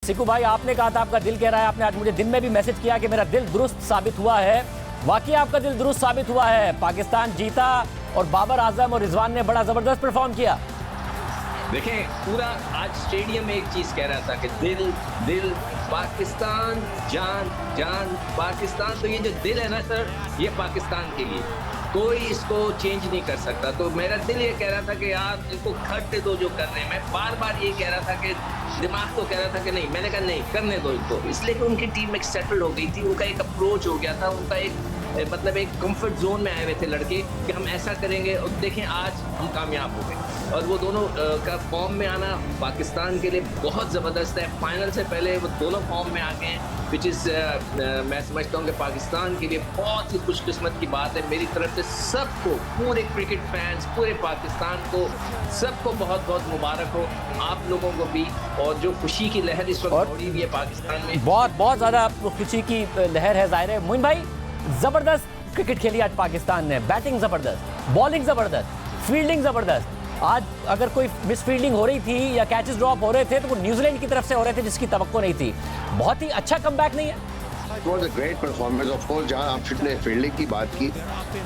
सिकू भाई, आपने कहा था आपका दिल कह रहा है, आपने आज मुझे दिन में भी मैसेज किया कि मेरा दिल दुरुस्त साबित हुआ है। वाकई आपका दिल दुरुस्त साबित हुआ है, पाकिस्तान जीता और बाबर आजम और रिजवान ने बड़ा जबरदस्त परफॉर्म किया। देखें, पूरा आज स्टेडियम में एक चीज कह रहा था कि दिल दिल पाकिस्तान, जान जान पाकिस्तान। तो ये जो दिल है ना सर, ये पाकिस्तान के लिए कोई इसको चेंज नहीं कर सकता। तो मेरा दिल ये कह रहा था कि यार इनको करते दो जो कर रहे हैं। मैं बार बार ये कह रहा था कि दिमाग तो कह रहा था कि नहीं, मैंने कहा नहीं, करने दो इनको, इसलिए कि उनकी टीम एक सेटल हो गई थी, उनका एक अप्रोच हो गया था, उनका एक मतलब एक कंफर्ट जोन में आए हुए थे लड़के कि हम ऐसा करेंगे। और देखें आज हम कामयाब हो गए और वो दोनों का फॉर्म में आना पाकिस्तान के लिए बहुत ज़बरदस्त है। फाइनल से पहले वो दोनों फॉर्म में आ गए हैं, विच इज़ मैं समझता हूँ कि पाकिस्तान के लिए बहुत ही खुशकिस्मत की बात है। मेरी तरफ से सबको, पूरे क्रिकेट फैंस, पूरे पाकिस्तान को, सबको बहुत बहुत मुबारक हो, आप लोगों को भी। और जो खुशी की लहर इस वक्त दौड़ी हुई है पाकिस्तान में, बहुत बहुत ज़्यादा खुशी की लहर है। ज़ाहिर है मोइन भाई, ज़बरदस्त क्रिकेट खेली आज पाकिस्तान ने, बैटिंग ज़बरदस्त, बॉलिंग ज़बरदस्त, फील्डिंग ज़बरदस्त। आज अगर कोई मिस फील्डिंग हो रही थी या कैचेस ड्रॉप हो रहे थे तो वो न्यूजीलैंड की तरफ से हो रहे थे जिसकी तवक्को नहीं थी। बहुत ही अच्छा कमबैक नहीं है? It was a great performance, of course। जहां आपने फील्डिंग की बात की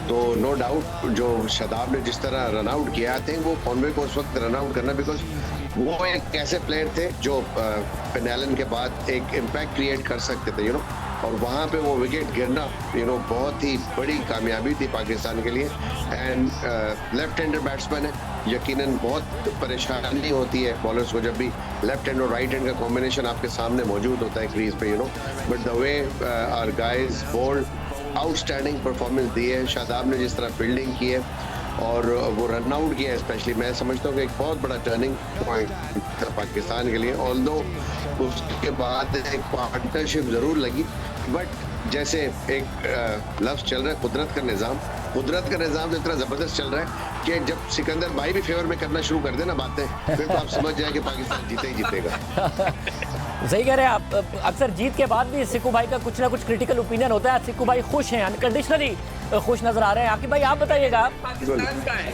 तो नो डाउट जो शादाब ने जिस तरह रन आउट किया थे, वो कॉनवे को उस वक्त रन आउट करना, बिकॉज वो एक ऐसे प्लेयर थे जो पेनैलन के बाद एक इम्पैक्ट क्रिएट कर सकते थे, और वहाँ पे वो विकेट गिरना बहुत ही बड़ी कामयाबी थी पाकिस्तान के लिए। एंड लेफ्ट हैंडर बैट्समैन है, यकीनन बहुत परेशानी होती है बॉलर्स को जब भी लेफ्ट हैंड और राइट हैंड का कॉम्बिनेशन आपके सामने मौजूद होता है क्रीज पे, but the way our guys bowled outstanding performance दी है। शादाब ने जिस तरह फील्डिंग की है और वो रन आउट किया है, स्पेशली मैं समझता हूँ कि एक बहुत बड़ा टर्निंग पॉइंट था पाकिस्तान के लिए। ऑल्दो उसके बाद एक पार्टनरशिप ज़रूर लगी, बट जैसे एक लफ्ज़ चल रहा है कुदरत का निज़ाम, कुदरत का निज़ाम तो इतना ज़बरदस्त चल रहा है कि जब सिकंदर भाई भी फेवर में करना शुरू कर देना बातें, फिर तो आप समझ जाए कि पाकिस्तान जीते ही जीतेगा। सही कह रहे हैं आप। अक्सर जीत के बाद भी सिक्कू भाई का कुछ ना कुछ क्रिटिकल ओपिनियन होता है। सिक्कू भाई खुश हैं, अनकंडीशनली खुश नजर आ रहे हैं। आकिब भाई आप बताइएगा, पाकिस्तान का है।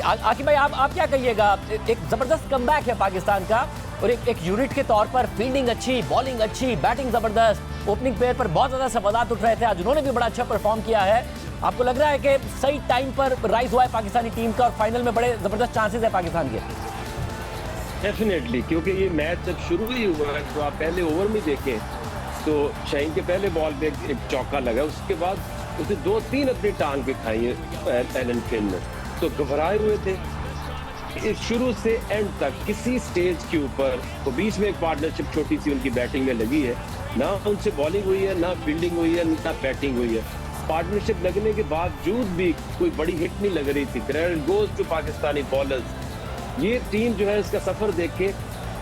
आकिब भाई आप क्या कहिएगा? एक जबरदस्त कमबैक है पाकिस्तान का और एक यूनिट के तौर पर फील्डिंग अच्छी, बॉलिंग अच्छी, बैटिंग जबरदस्त, ओपनिंग पेयर पर बहुत ज्यादा सवालात उठ रहे थे, आज उन्होंने भी बड़ा अच्छा परफॉर्म किया है। आपको लग रहा है कि सही टाइम पर राइज हुआ है पाकिस्तानी टीम का और फाइनल में बड़े जबरदस्त चांसेस है पाकिस्तान के? डेफिनेटली, क्योंकि ये मैच जब शुरू ही हुआ है तो आप पहले ओवर में देखें तो शाहीन के पहले बॉल पे एक चौका लगा, उसके बाद उसे 2-3 अपनी टांग पे खाई है एलन फिन ने, तो घबराए हुए थे इस शुरू से एंड तक। किसी स्टेज के ऊपर तो बीच में एक पार्टनरशिप छोटी सी उनकी बैटिंग में लगी है, ना उनसे बॉलिंग हुई है, ना फील्डिंग हुई है, ना बैटिंग हुई है। पार्टनरशिप लगने के बावजूद भी कोई बड़ी हिट नहीं लग रही थी। Credit goes to Pakistani bowlers. ये टीम जो है इसका सफर देखे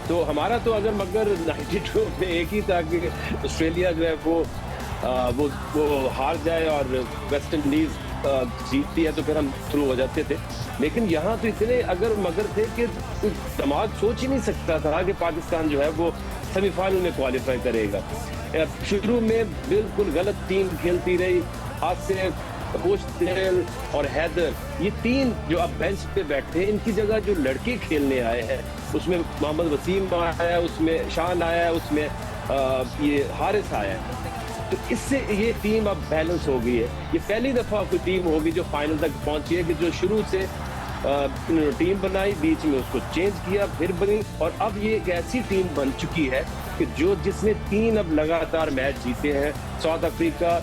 तो हमारा तो अगर मगर 92 में एक ही था कि ऑस्ट्रेलिया जो है वो हार जाए और वेस्ट इंडीज जीतती है तो फिर हम थ्रू हो जाते थे। लेकिन यहाँ तो इतने अगर मगर थे कि दिमाग सोच ही नहीं सकता था कि पाकिस्तान जो है वो सेमीफाइनल में क्वालिफाई करेगा। शुरू में बिल्कुल गलत टीम खेलती रही, हाथ से खुशदिल और हैदर, ये तीन जो अब बेंच पे बैठे हैं, इनकी जगह जो लड़के खेलने आए हैं, उसमें मोहम्मद वसीम आया है, उसमें शान आया है, उसमें ये हारिस आया है, तो इससे ये टीम अब बैलेंस हो गई है। ये पहली दफ़ा कोई टीम होगी जो फाइनल तक पहुंची है कि जो शुरू से टीम बनाई, बीच में उसको चेंज किया, फिर बनी, और अब ये एक ऐसी टीम बन चुकी है कि जिसने 3 अब लगातार मैच जीते हैं, साउथ अफ्रीका,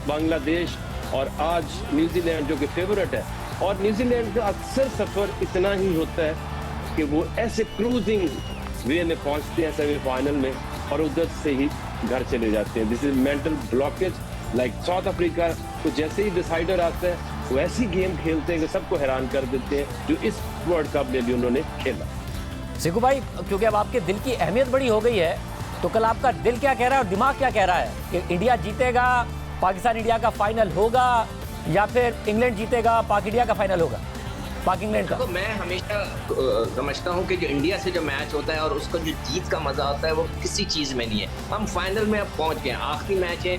बांग्लादेश और आज न्यूजीलैंड जो कि फेवरेट है। और न्यूजीलैंड का अक्सर सफर इतना ही होता है कि वो ऐसे क्रूजिंग वे में पहुंचते हैं सेमीफाइनल में और उधर से ही घर चले जाते हैं। This is mental blockage. Like south Africa तो जैसे ही डिसाइडर आता है वो ऐसी गेम खेलते हैं कि सबको हैरान कर देते हैं, जो इस वर्ल्ड कप में भी उन्होंने खेला। सिक्कू भाई, क्योंकि अब आपके दिल की अहमियत बड़ी हो गई है, तो कल आपका दिल क्या कह रहा है और दिमाग क्या कह रहा है कि इंडिया जीतेगा, पाकिस्तान इंडिया का फाइनल होगा, या फिर इंग्लैंड जीतेगा, पाक इंडिया का फाइनल होगा, पाक इंग्लैंड का? तो मैं हमेशा समझता हूँ कि जो इंडिया से जो मैच होता है और उसका जो जीत का मजा होता है वो किसी चीज में नहीं है। हम फाइनल में अब पहुंच गए, आखिरी मैच है,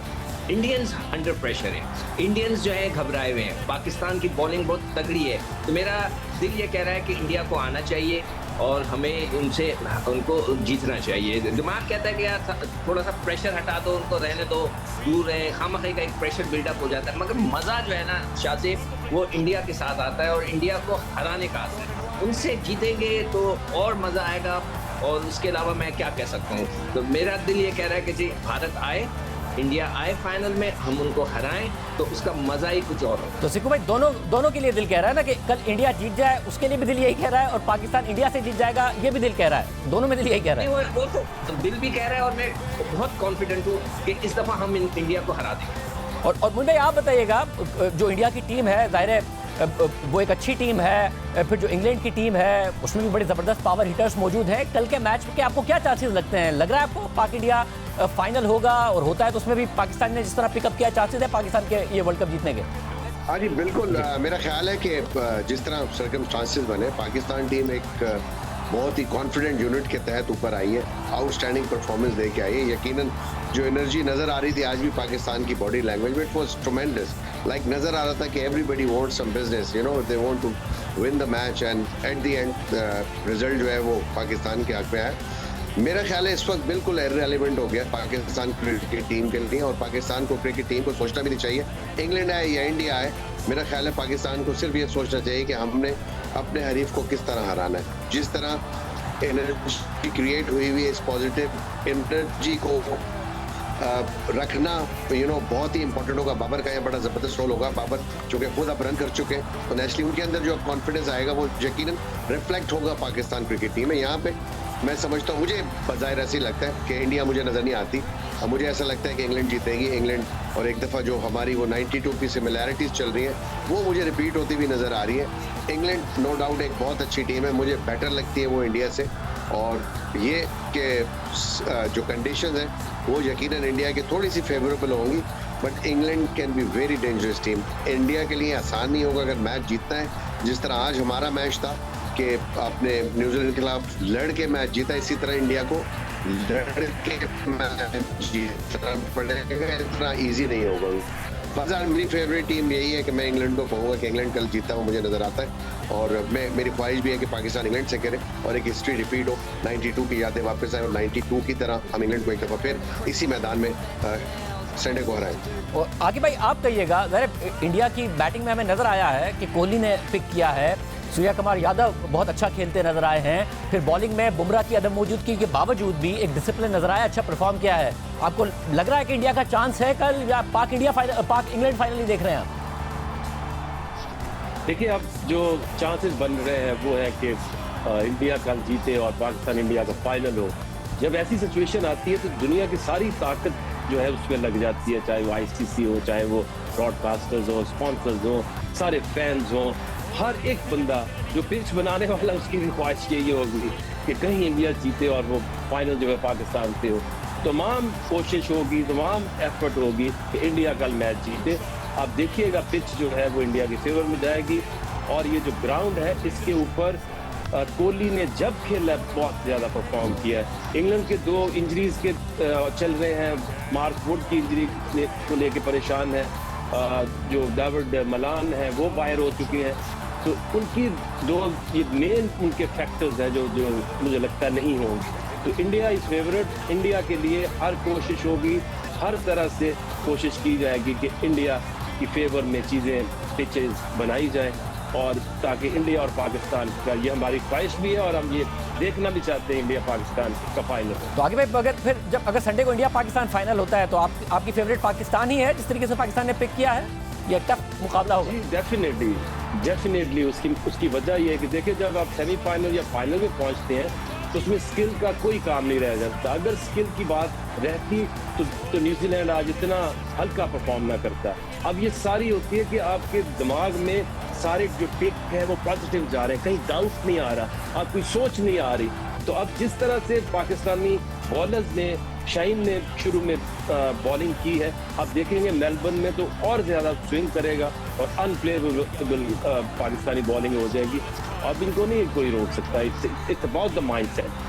इंडियंस अंडर प्रेशर है, इंडियंस जो है घबराए हुए हैं, पाकिस्तान की बॉलिंग बहुत तगड़ी है, तो मेरा दिल ये कह रहा है कि इंडिया को आना चाहिए, और हमें उनको जीतना चाहिए। दिमाग कहता है कि यार थोड़ा सा प्रेशर हटा दो, उनको रहने दो, दूर रहे, खामखी का एक प्रेशर बिल्डअप हो जाता है, मगर मज़ा जो है ना शाहज़ेब वो इंडिया के साथ आता है और इंडिया को हराने का आता है। उनसे जीतेंगे तो और मज़ा आएगा, और उसके अलावा मैं क्या कह सकता हूँ। तो मेरा दिल ये कह रहा है कि जी भारत आए, इंडिया आए फाइनल में, हम उनको हराएं तो उसका मजा ही कुछ और हो। तो सिक्कू भाई दोनों के लिए दिल कह रहा है ना कि कल इंडिया जीत जाए, उसके लिए भी दिल यही कह रहा है, और पाकिस्तान इंडिया से जीत जाएगा ये भी दिल कह रहा है, दोनों में दिल यही कह रहा है। वो तो दिल भी कह रहा है और मैं बहुत कॉन्फिडेंट हूँ कि इस दफा हम इंडिया को हरा देंगे। और मुंबई आप बताइएगा, जो इंडिया की टीम है जाहिर है वो एक अच्छी टीम है, फिर जो इंग्लैंड की टीम है उसमें भी बड़े ज़बरदस्त पावर हिटर्स मौजूद हैं। कल के मैच के आपको क्या चांसेस लगते हैं? लग रहा है आपको पाक इंडिया फाइनल होगा, और होता है तो उसमें भी पाकिस्तान ने जिस तरह पिकअप किया, चांसेस है पाकिस्तान के ये वर्ल्ड कप जीतने के? हाँ जी बिल्कुल। मेरा ख्याल है कि जिस तरह सर्कमस्टांसेस बने, पाकिस्तान टीम एक बहुत ही कॉन्फिडेंट यूनिट के तहत ऊपर आई है, आउटस्टैंडिंग परफॉर्मेंस दे के आई है। यकीनन जो एनर्जी नज़र आ रही थी आज भी पाकिस्तान की बॉडी लैंग्वेज में, इट वाज ट्रेमेंडस। लाइक नज़र आ रहा था कि everybody wants some business, you know, they want to win the match, and at the end result जो है वो पाकिस्तान के हक में है। मेरा ख्याल है इस वक्त बिल्कुल इररिलेवेंट हो गया पाकिस्तान क्रिकेट टीम के लिए, और पाकिस्तान को क्रिकेट टीम को सोचना भी नहीं चाहिए इंग्लैंड आए या इंडिया आए। मेरा ख्याल है पाकिस्तान को सिर्फ ये सोचना चाहिए कि हमने अपने हरीफ को किस तरह हराना है। जिस तरह एनर्जी क्रिएट हुई हुई है, इस पॉजिटिव एनर्जी को रखना यू नो बहुत ही इंपॉर्टेंट होगा। बाबर का यहाँ बड़ा ज़बरदस्त रोल होगा। बाबर चूँकि खुद अब रन कर चुके हैं, तो नेचुरली उनके अंदर जो कॉन्फिडेंस आएगा वो यकीनन रिफ्लेक्ट होगा पाकिस्तान क्रिकेट टीम में। यहाँ पे मैं समझता हूँ, मुझे बज़ाहिर ऐसे ही लगता है कि इंडिया मुझे नज़र नहीं आती, और मुझे ऐसा लगता है कि इंग्लैंड जीतेगी। इंग्लैंड और एक दफ़ा जो हमारी वो 92 की सिमिलैरिटीज़ चल रही हैं वो मुझे रिपीट होती हुई नज़र आ रही है। इंग्लैंड नो डाउट एक बहुत अच्छी टीम है, मुझे बेटर लगती है वो इंडिया से, और ये कि जो कंडीशंस हैं वो यकीनन इंडिया की थोड़ी सी फेवरेबल होंगी, but England can be very dangerous team. India के लिए आसान नहीं होगा अगर मैच जीतना है। जिस तरह आज हमारा मैच था कि आपने न्यूजीलैंड के खिलाफ लड़ के मैच जीता, इसी तरह इंडिया को लड़ के मैच जीतना पड़ेगा, इतना ईजी नहीं होगा। बाजार मेरी फेवरेट टीम यही है कि मैं इंग्लैंड को कहूँगा कि इंग्लैंड कल जीता हुआ मुझे नज़र आता है, और मेरी ख्वाहिश भी है कि पाकिस्तान इंग्लैंड से करे और एक हिस्ट्री रिपीट हो, 92 की यादें वापस आए, और 92 की तरह हम इंग्लैंड को एक दफ़ा फिर इसी मैदान में संडे को हराएं। और आगे भाई आप कहिएगा, ज़रा इंडिया की बैटिंग में हमें नज़र आया है कि कोहली ने पिक किया है, सूर्या कुमार यादव बहुत अच्छा खेलते नजर आए हैं, फिर बॉलिंग में बुमराह की अदम मौजूदगी के बावजूद भी एक डिसिप्लिन नजर आया, अच्छा परफॉर्म किया है। आपको लग रहा है कि इंडिया का चांस है कल, या पाक इंग्लैंड फाइनली देख रहे हैं आप? देखिए, अब जो चांसेस बन रहे हैं वो है कि इंडिया कल जीते और पाकिस्तान इंडिया का फाइनल हो। जब ऐसी सिचुएशन आती है तो दुनिया की सारी ताकत जो है उसमें लग जाती है, चाहे वो ICC हो, चाहे वो ब्रॉडकास्टर्स हो, स्पॉन्सर्स हो, सारे फैंस हो, हर एक बंदा जो पिच बनाने वाला उसकी भी ख्वाहिश यही होगी कि कहीं इंडिया जीते और वो फाइनल जो है पाकिस्तान से हो। तमाम कोशिश होगी, तमाम एफर्ट होगी कि इंडिया कल मैच जीते। आप देखिएगा पिच जो है वो इंडिया के फेवर में जाएगी, और ये जो ग्राउंड है इसके ऊपर कोहली ने जब खेला बहुत ज़्यादा परफॉर्म किया है। इंग्लैंड के 2 इंजरीज के चल रहे हैं, मार्क वुड की इंजरी को लेके परेशान है, जो डेविड मलान है वो बाहर हो चुके हैं, तो उनकी 2 ये मेन उनके फैक्टर्स हैं जो मुझे लगता नहीं होंगे। तो इंडिया इज फेवरेट, इंडिया के लिए हर कोशिश होगी, हर तरह से कोशिश की जाएगी कि इंडिया की फेवर में चीज़ें पिचेस बनाई जाएं, और ताकि इंडिया और पाकिस्तान का, ये हमारी ख्वाहिश भी है और हम ये देखना भी चाहते हैं इंडिया पाकिस्तान का फाइनल। तो आगे भाई अगर संडे को इंडिया पाकिस्तान फाइनल होता है तो आपकी फेवरेट पाकिस्तान ही है, जिस तरीके से पाकिस्तान ने पिक किया है, ये टफ मुकाबला होगा? डेफिनेटली उसकी वजह ये है कि देखिए, जब आप सेमीफाइनल या फाइनल में पहुंचते हैं तो उसमें स्किल का कोई काम नहीं रह जाता। अगर स्किल की बात रहती तो न्यूजीलैंड आज इतना हल्का परफॉर्म ना करता। अब ये सारी होती है कि आपके दिमाग में सारे जो पिक है वो पॉजिटिव जा रहे हैं, कहीं डाउट नहीं आ रहा, आप कोई सोच नहीं आ रही। तो अब जिस तरह से पाकिस्तानी बॉलर्स ने, शाहीन ने शुरू में बॉलिंग की है, अब देखेंगे मेलबर्न में तो और ज़्यादा स्विंग करेगा और अनप्लेएबल पाकिस्तानी बॉलिंग हो जाएगी। अब इनको नहीं कोई रोक सकता। It's about the mindset.